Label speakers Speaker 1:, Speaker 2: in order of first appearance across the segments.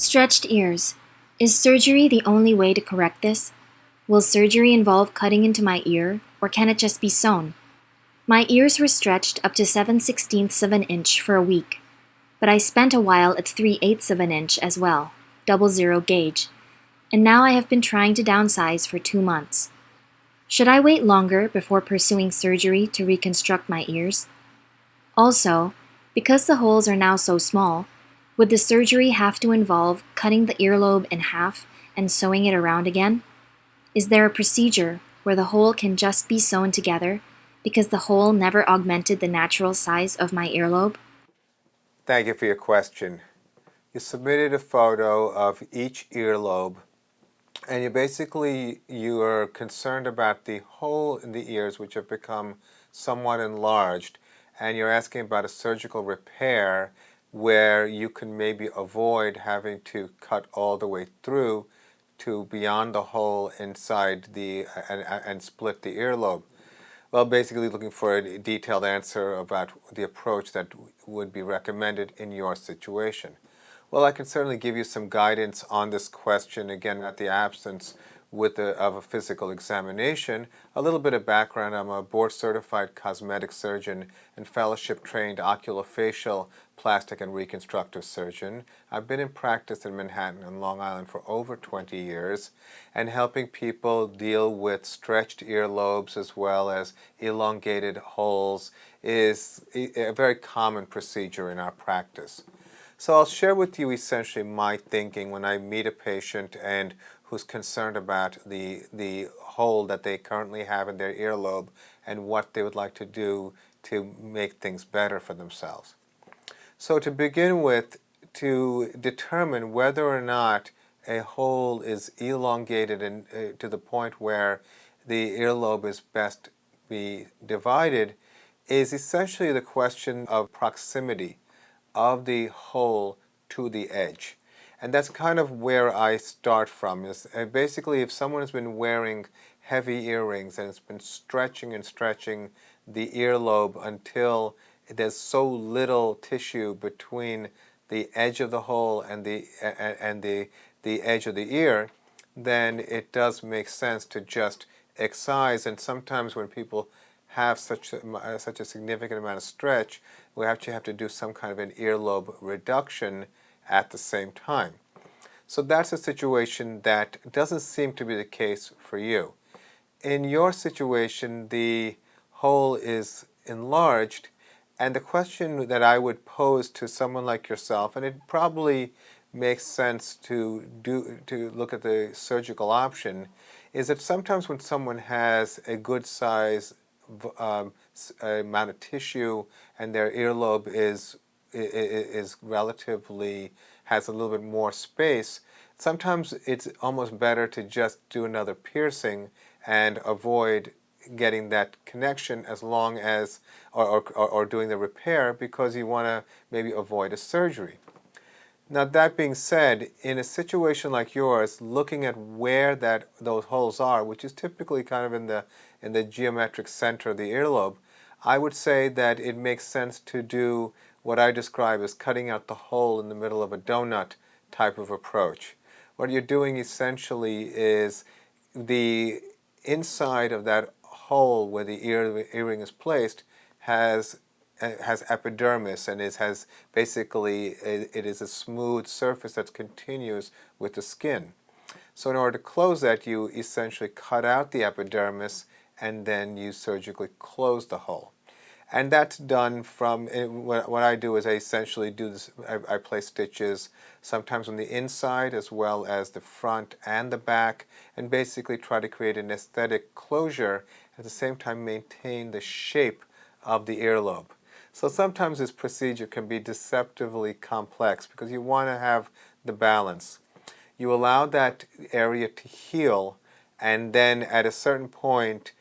Speaker 1: Stretched ears. Is surgery the only way to correct this? Will surgery involve cutting into my ear, or can it just be sewn? My ears were stretched up to 7/16 of an inch for a week, but I spent a while at 3/8 of an inch as well, 00 gauge, and now I have been trying to downsize for 2 months. Should I wait longer before pursuing surgery to reconstruct my ears? Also, because the holes are now so small, would the surgery have to involve cutting the earlobe in half and sewing it around again? Is there a procedure where the hole can just be sewn together because the hole never augmented the natural size of my earlobe?
Speaker 2: Thank you for your question. You submitted a photo of each earlobe, and you're concerned about the hole in the ears, which have become somewhat enlarged, and you're asking about a surgical repair where you can maybe avoid having to cut all the way through to beyond the hole inside and split the earlobe. Well, basically looking for a detailed answer about the approach that would be recommended in your situation. Well, I can certainly give you some guidance on this question, again, at the absence of a physical examination. A little bit of background: I'm a board-certified cosmetic surgeon and fellowship-trained oculofacial, plastic, and reconstructive surgeon. I've been in practice in Manhattan and Long Island for over 20 years, and helping people deal with stretched earlobes as well as elongated holes is a very common procedure in our practice. So I'll share with you essentially my thinking when I meet a patient and who's concerned about the hole that they currently have in their earlobe and what they would like to do to make things better for themselves. So to begin with, to determine whether or not a hole is elongated and to the point where the earlobe is best be divided is essentially the question of proximity of the hole to the edge. And that's kind of where I start from. Basically, if someone has been wearing heavy earrings and it's been stretching and stretching the earlobe until there's so little tissue between the edge of the hole and the edge of the ear, then it does make sense to just excise. And sometimes when people have such a significant amount of stretch, we actually have to do some kind of an earlobe reduction at the same time. So that's a situation that doesn't seem to be the case for you. In your situation, the hole is enlarged, and the question that I would pose to someone like yourself, and it probably makes sense to look at the surgical option, is that sometimes when someone has a good size amount of tissue and their earlobe is relatively has a little bit more space, sometimes it's almost better to just do another piercing and avoid getting that connection as long as or doing the repair, because you want to maybe avoid a surgery. Now, that being said, in a situation like yours, looking at where those holes are, which is typically kind of in the geometric center of the earlobe, I would say that it makes sense to do what I describe as cutting out the hole in the middle of a donut type of approach. What you're doing essentially is the inside of that hole where the earring is placed has epidermis, and it is a smooth surface that continues with the skin. So in order to close that, you essentially cut out the epidermis and then you surgically close the hole. And that's done from, what I do is I essentially do this, I place stitches sometimes on the inside as well as the front and the back, and basically try to create an aesthetic closure, at the same time maintain the shape of the earlobe. So sometimes this procedure can be deceptively complex because you want to have the balance. You allow that area to heal, and then at a certain point,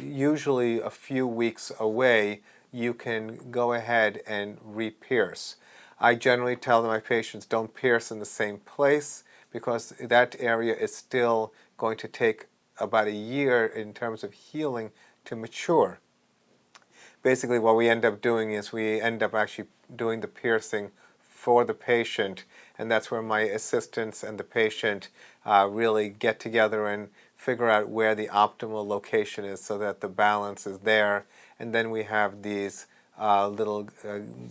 Speaker 2: usually a few weeks away, you can go ahead and re-pierce. I generally tell my patients don't pierce in the same place because that area is still going to take about a year in terms of healing to mature. Basically, what we end up doing is we end up actually doing the piercing for the patient, and that's where my assistants and the patient really get together and figure out where the optimal location is so that the balance is there. And then we have these little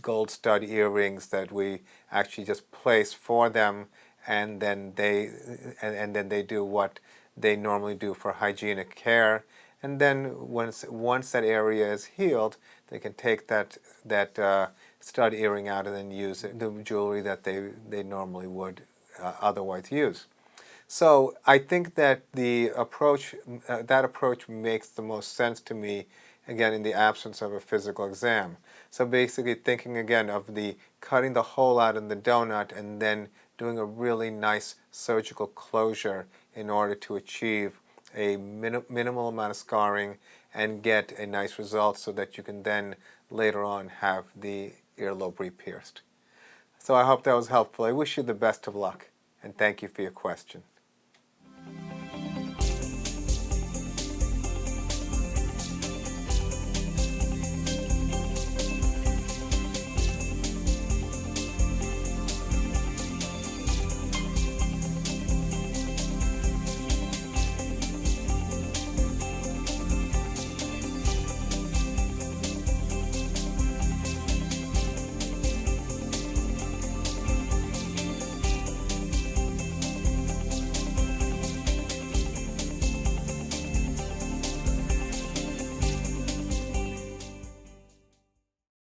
Speaker 2: gold stud earrings that we actually just place for them, and then they do what they normally do for hygienic care. And then once that area is healed, they can take that stud earring out and then use the jewelry that they normally would otherwise use. So I think that the approach that approach makes the most sense to me, again, in the absence of a physical exam. So basically thinking again of the cutting the hole out in the donut and then doing a really nice surgical closure in order to achieve a minimal amount of scarring and get a nice result so that you can then later on have the earlobe re-pierced. So I hope that was helpful. I wish you the best of luck, and thank you for your question.